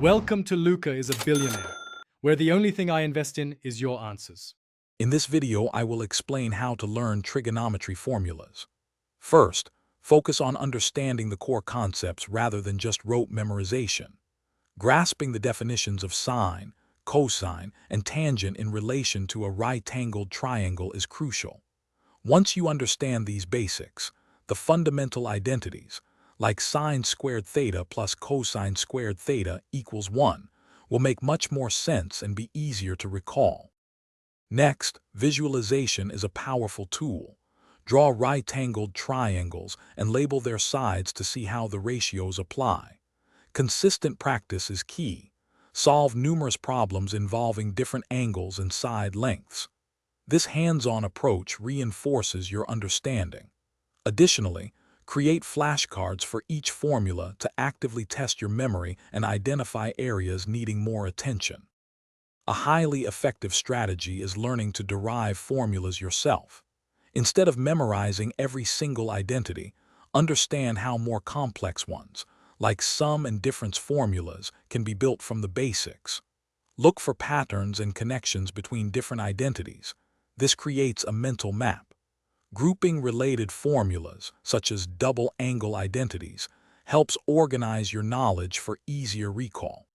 Welcome to Luca is a Billionaire, where the only thing I invest in is your answers. In this video, I will explain how to learn trigonometry formulas. First, focus on understanding the core concepts rather than just rote memorization. Grasping the definitions of sine, cosine, and tangent in relation to a right-angled triangle is crucial. Once you understand these basics, the fundamental identities, like sine squared theta plus cosine squared theta equals 1, will make much more sense and be easier to recall. Next, visualization is a powerful tool. Draw right-angled triangles and label their sides to see how the ratios apply. Consistent practice is key. Solve numerous problems involving different angles and side lengths. This hands-on approach reinforces your understanding. Additionally, create flashcards for each formula to actively test your memory and identify areas needing more attention. A highly effective strategy is learning to derive formulas yourself. Instead of memorizing every single identity, understand how more complex ones, like sum and difference formulas, can be built from the basics. Look for patterns and connections between different identities. This creates a mental map. Grouping related formulas, such as double angle identities, helps organize your knowledge for easier recall.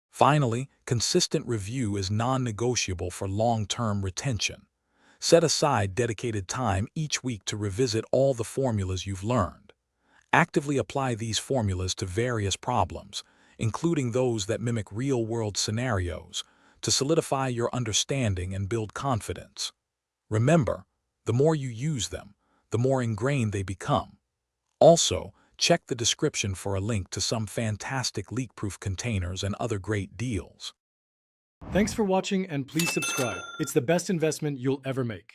Finally, consistent review is non-negotiable for long-term retention. Set aside dedicated time each week to revisit all the formulas you've learned. Actively apply these formulas to various problems, including those that mimic real-world scenarios, to solidify your understanding and build confidence. Remember, the more you use them, the more ingrained they become. Also, check the description for a link to some fantastic leak-proof containers and other great deals. Thanks for watching and please subscribe. It's the best investment you'll ever make.